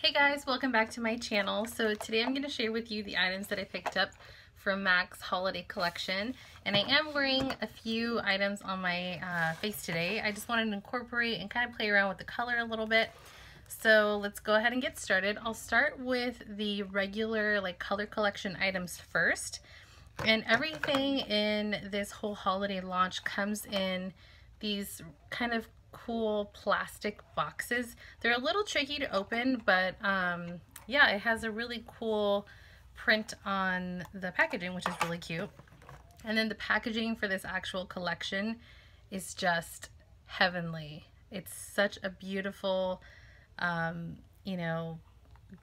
Hey guys, welcome back to my channel. So today I'm going to share with you the items that I picked up from MAC's holiday collection, and I am wearing a few items on my face today. I just wanted to incorporate and kind of play around with the color a little bit. So let's go ahead and get started. I'll start with the regular color collection items first, and everything in this whole holiday launch comes in these kind of cool plastic boxes. They're a little tricky to open, but yeah, it has a really cool print on the packaging, which is really cute. And then the packaging for this actual collection is just heavenly. It's such a beautiful you know,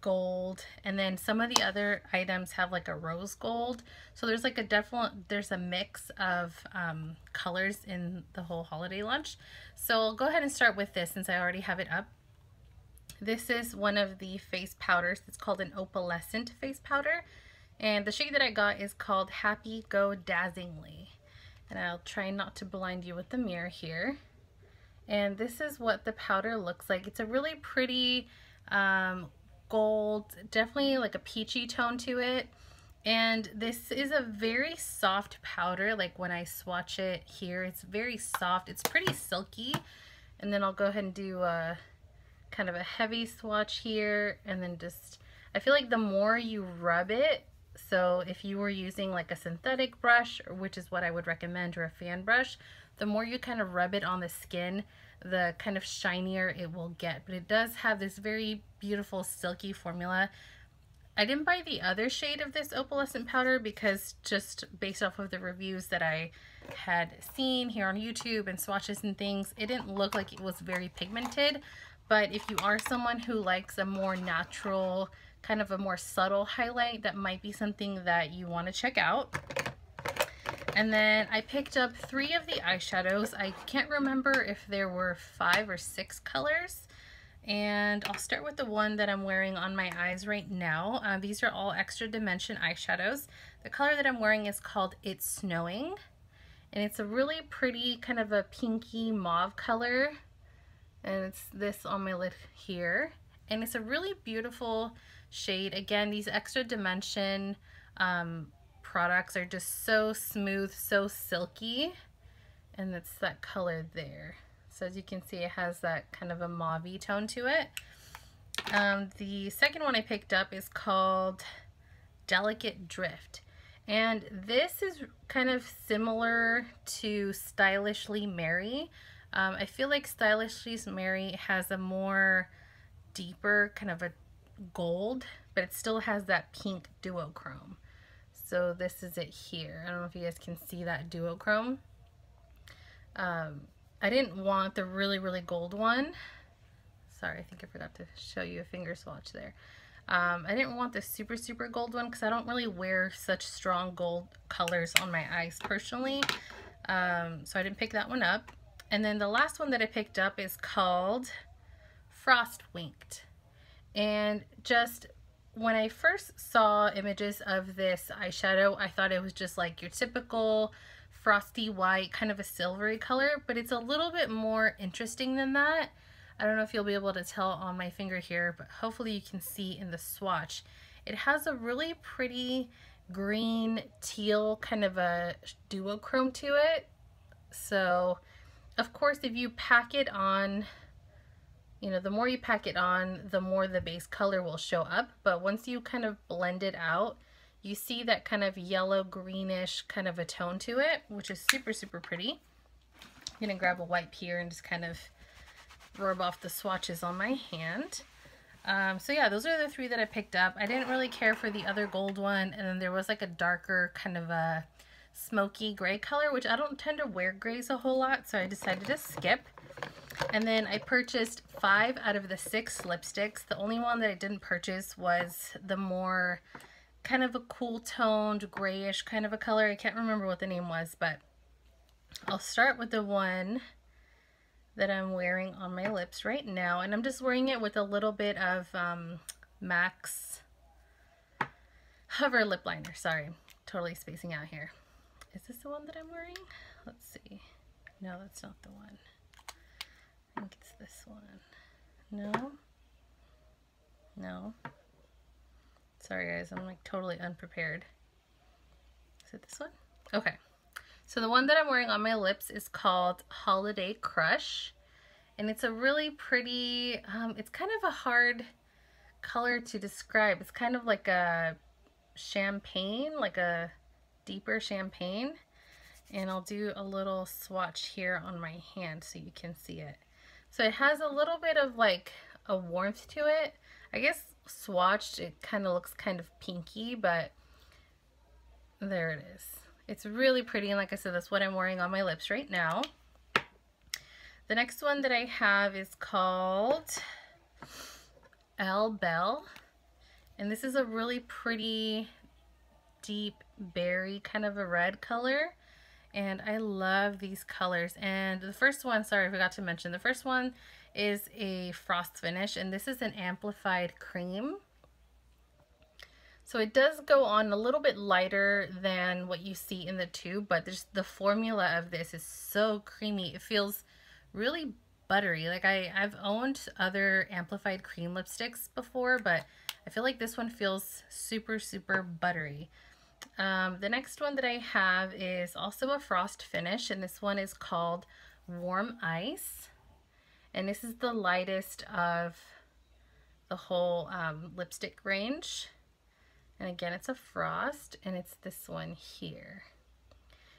gold, and then some of the other items have like a rose gold, so there's like there's a mix of colors in the whole holiday lunch. So I'll go ahead and start with this since I already have it up. This is one of the face powders. It's called an Opalescent face powder, and the shade that I got is called Happy Go Dazzingly, and I'll try not to blind you with the mirror here. And this is what the powder looks like. It's a really pretty gold, definitely like a peachy tone to it. And this is a very soft powder. Like when I swatch it here, it's very soft. It's pretty silky. And then I'll go ahead and do a kind of a heavy swatch here. And then just, I feel like the more you rub it, so if you were using like a synthetic brush, which is what I would recommend, or a fan brush, the more you kind of rub it on the skin, the kind of shinier it will get. But it does have this very beautiful silky formula. I didn't buy the other shade of this opalescent powder because just based off of the reviews that I had seen here on YouTube and swatches and things, it didn't look like it was very pigmented. But if you are someone who likes a more natural, kind of a more subtle highlight, that might be something that you want to check out. And then I picked up 3 of the eyeshadows. I can't remember if there were 5 or 6 colors. And I'll start with the one that I'm wearing on my eyes right now. These are all extra dimension eyeshadows. The color that I'm wearing is called It's Snowing. And it's a really pretty kind of a pinky mauve color. And it's this on my lid here. And it's a really beautiful shade. Again, these extra dimension products are just so smooth, so silky, and it's that color there. So as you can see, it has that kind of a mauve-y tone to it. The second one I picked up is called Delicate Drift, and this is kind of similar to Stylishly Merry. I feel like Stylishly Merry has a more deeper kind of a gold, but it still has that pink duochrome. So this is it here. I don't know if you guys can see that duochrome. I didn't want the really, really gold one. Sorry, I think I forgot to show you a finger swatch there. I didn't want the super, super gold one because I don't really wear such strong gold colors on my eyes personally. So I didn't pick that one up. And then the last one that I picked up is called Frost Winked. And just when I first saw images of this eyeshadow, I thought it was just like your typical frosty white, kind of a silvery color, but it's a little bit more interesting than that. I don't know if you'll be able to tell on my finger here, but hopefully you can see in the swatch. It has a really pretty green teal kind of a duochrome to it. So of course, if you pack it on, you know, the more you pack it on, the more the base color will show up. But once you kind of blend it out, you see that kind of yellow greenish kind of a tone to it, which is super, super pretty. I'm gonna grab a wipe here and just kind of rub off the swatches on my hand. So yeah, those are the 3 that I picked up. I didn't really care for the other gold one, and then there was like a darker kind of a smoky gray color, which I don't tend to wear grays a whole lot, so I decided to skip. And then I purchased 5 out of the 6 lipsticks. The only one that I didn't purchase was the more kind of a cool toned grayish kind of a color. I can't remember what the name was, but I'll start with the one that I'm wearing on my lips right now. And I'm just wearing it with a little bit of MAC's Hover Lip Liner. Sorry, totally spacing out here. Is this the one that I'm wearing? Let's see. No, that's not the one. I think it's this one. No? No. Sorry guys, I'm like totally unprepared. Is it this one? Okay. So the one that I'm wearing on my lips is called Holiday Crush. And it's a really pretty, it's kind of a hard color to describe. It's kind of like a champagne, like a deeper champagne. And I'll do a little swatch here on my hand so you can see it. So it has a little bit of like a warmth to it. I guess swatched it kind of looks kind of pinky, but there it is. It's really pretty, and like I said, that's what I'm wearing on my lips right now. The next one that I have is called Elle Belle, and this is a really pretty deep berry kind of a red color, and I love these colors. And the first one, sorry I forgot to mention, the first one is a frost finish, and this is an amplified cream. So it does go on a little bit lighter than what you see in the tube, but just the formula of this is so creamy. It feels really buttery. Like I've owned other amplified cream lipsticks before, but I feel like this one feels super, super buttery. The next one that I have is also a frost finish, and this one is called Warm Ice. And this is the lightest of the whole lipstick range. And again, it's a frost, and it's this one here.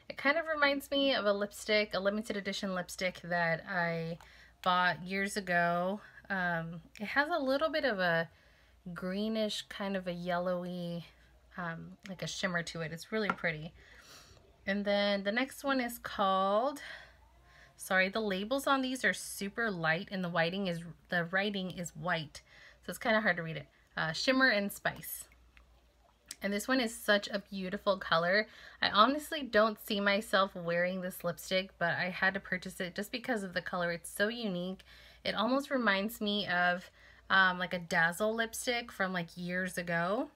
It kind of reminds me of a lipstick, a limited edition lipstick that I bought years ago. It has a little bit of a greenish, kind of a yellowy, like a shimmer to it. It's really pretty. And then the next one is called, sorry, the labels on these are super light, and the writing is white, so it's kind of hard to read it. Shimmer and Spice. And this one is such a beautiful color. I honestly don't see myself wearing this lipstick, but I had to purchase it just because of the color. It's so unique. It almost reminds me of like a Dazzle lipstick from like years ago.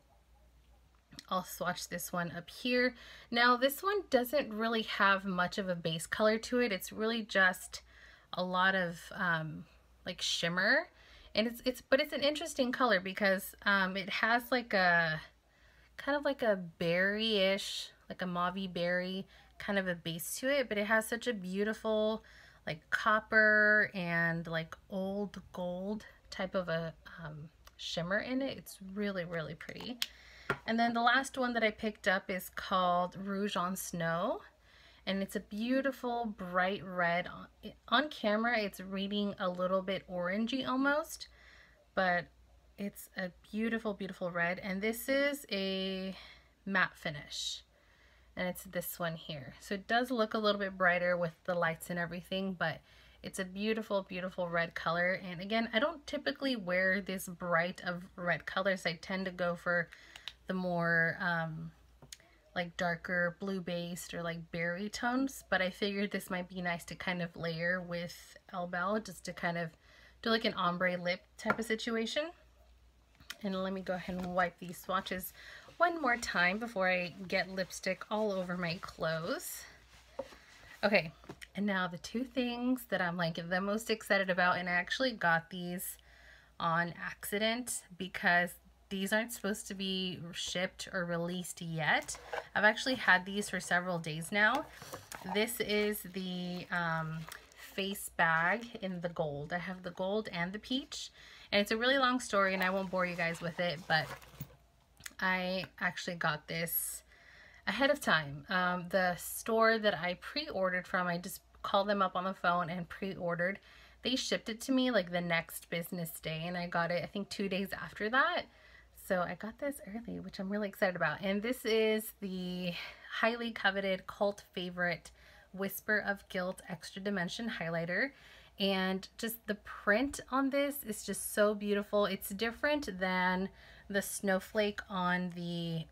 I'll swatch this one up here. Now this one doesn't really have much of a base color to it. It's really just a lot of like shimmer, and but it's an interesting color because it has like a kind of like a berry-ish, like a mauve-y berry kind of a base to it, but it has such a beautiful like copper and like old gold type of a shimmer in it. It's really, really pretty. And then the last one that I picked up is called Rouge on Snow, and it's a beautiful bright red. On camera it's reading a little bit orangey almost, but it's a beautiful, beautiful red, and this is a matte finish, and it's this one here. So it does look a little bit brighter with the lights and everything, but it's a beautiful, beautiful red color. And again, I don't typically wear this bright of red colors. I tend to go for the more like darker blue based or like berry tones, but I figured this might be nice to kind of layer with Elle Belle, just to kind of do like an ombre lip type of situation. And let me go ahead and wipe these swatches one more time before I get lipstick all over my clothes. Okay, and now the two things that I'm like the most excited about, and I actually got these on accident because these aren't supposed to be shipped or released yet. I've actually had these for several days now. This is the face bag in the gold. I have the gold and the peach. And it's a really long story, and I won't bore you guys with it, but I actually got this ahead of time. The store that I pre-ordered from, I just called them up on the phone and pre-ordered. They shipped it to me like the next business day, and I got it I think 2 days after that. So I got this early, which I'm really excited about. And this is the highly coveted cult favorite Whisper of Gilt Extra Dimension highlighter. And just the print on this is just so beautiful. It's different than the snowflake on the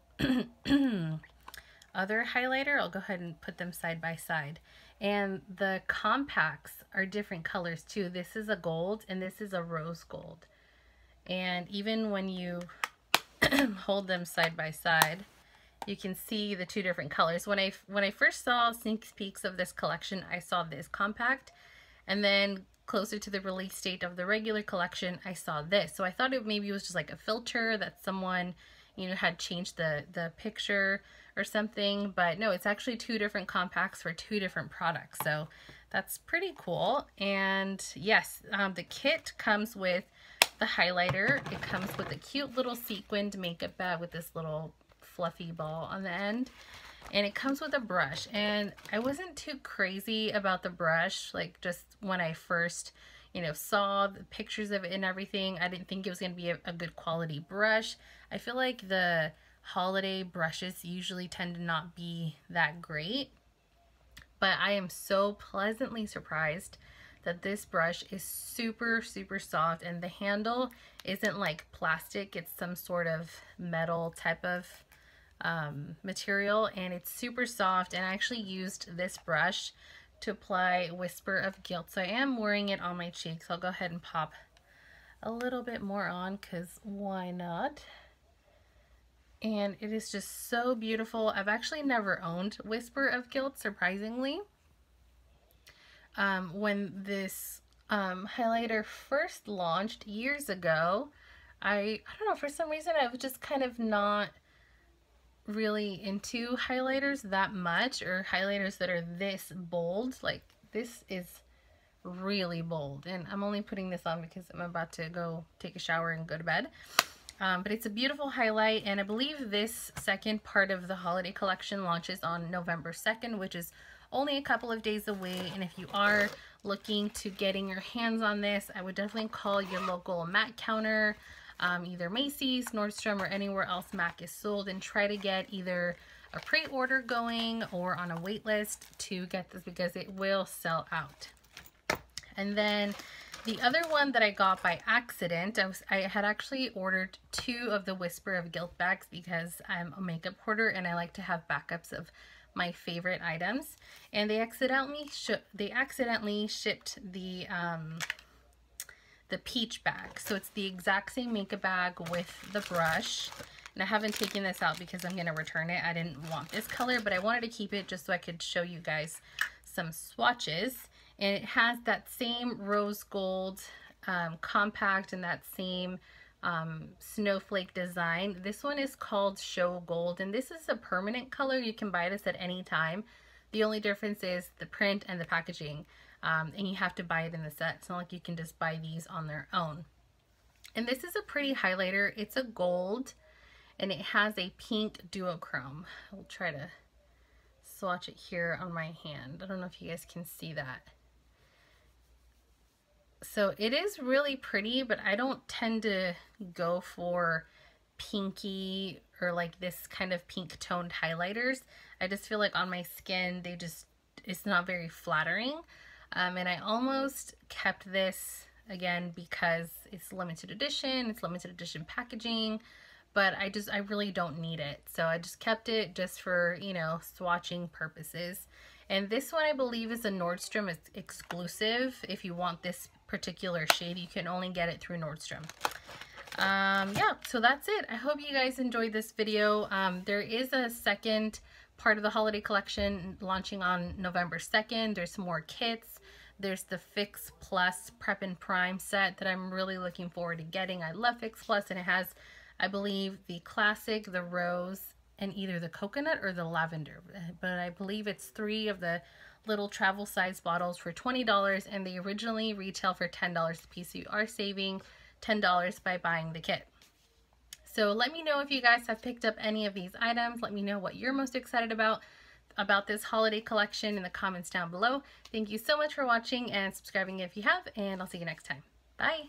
other highlighter. I'll go ahead and put them side by side. And the compacts are different colors too. This is a gold and this is a rose gold. And even when you hold them side by side, you can see the two different colors. When I first saw sneak peeks of this collection, I saw this compact. And then closer to the release date of the regular collection, I saw this. So I thought it maybe was just like a filter that someone, you know, had changed the picture or something, but no, it's actually 2 different compacts for 2 different products. So that's pretty cool. And yes, the kit comes with the highlighter. It comes with a cute little sequined makeup bag with this little fluffy ball on the end. And it comes with a brush, and I wasn't too crazy about the brush. Like, just when I first, you know, saw the pictures of it and everything, I didn't think it was going to be a good quality brush. I feel like the holiday brushes usually tend to not be that great, but I am so pleasantly surprised that this brush is super, super soft, and the handle isn't like plastic. It's some sort of metal type of material, and it's super soft. And I actually used this brush to apply Whisper of Gilt, so I am wearing it on my cheeks. I'll go ahead and pop a little bit more on, because why not? And it is just so beautiful. I've actually never owned Whisper of Gilt, surprisingly. When this highlighter first launched years ago, I don't know, for some reason I was just kind of not really into highlighters that much, or highlighters that are this bold. Like, this is really bold, and I'm only putting this on because I'm about to go take a shower and go to bed. But it's a beautiful highlight, and I believe this second part of the holiday collection launches on November 2nd, which is only a couple of days away. And if you are looking to getting your hands on this, I would definitely call your local MAC counter, either Macy's, Nordstrom, or anywhere else MAC is sold, and try to get either a pre-order going or on a wait list to get this, because it will sell out. And then the other one that I got by accident, I had actually ordered 2 of the Whisper of Gilt bags because I'm a makeup hoarder and I like to have backups of my favorite items. And they accidentally shipped the peach bag. So it's the exact same makeup bag with the brush. And I haven't taken this out because I'm going to return it. I didn't want this color, but I wanted to keep it just so I could show you guys some swatches. And it has that same rose gold compact and that same snowflake design. This one is called Show Gold, and this is a permanent color. You can buy this at any time. The only difference is the print and the packaging, and you have to buy it in the set. It's not like you can just buy these on their own. And this is a pretty highlighter. It's a gold, and it has a pink duochrome. I'll try to swatch it here on my hand. I don't know if you guys can see that. So it is really pretty, but I don't tend to go for pinky or like this kind of pink toned highlighters. I just feel like on my skin, it's not very flattering. And I almost kept this, again, because it's limited edition packaging, but I really don't need it. So I just kept it just for, you know, swatching purposes. And this one I believe is a Nordstrom exclusive. If you want this particular shade, you can only get it through Nordstrom. Yeah, so that's it. I hope you guys enjoyed this video. There is a second part of the holiday collection launching on November 2nd. There's some more kits. There's the Fix Plus Prep and Prime set that I'm really looking forward to getting. I love Fix Plus, and it has, I believe, the classic, the rose, and either the coconut or the lavender. But I believe it's 3 of the little travel size bottles for $20, and they originally retail for $10 a piece. So you are saving $10 by buying the kit. So let me know if you guys have picked up any of these items. Let me know what you're most excited about this holiday collection in the comments down below. Thank you so much for watching and subscribing if you have, and I'll see you next time. Bye!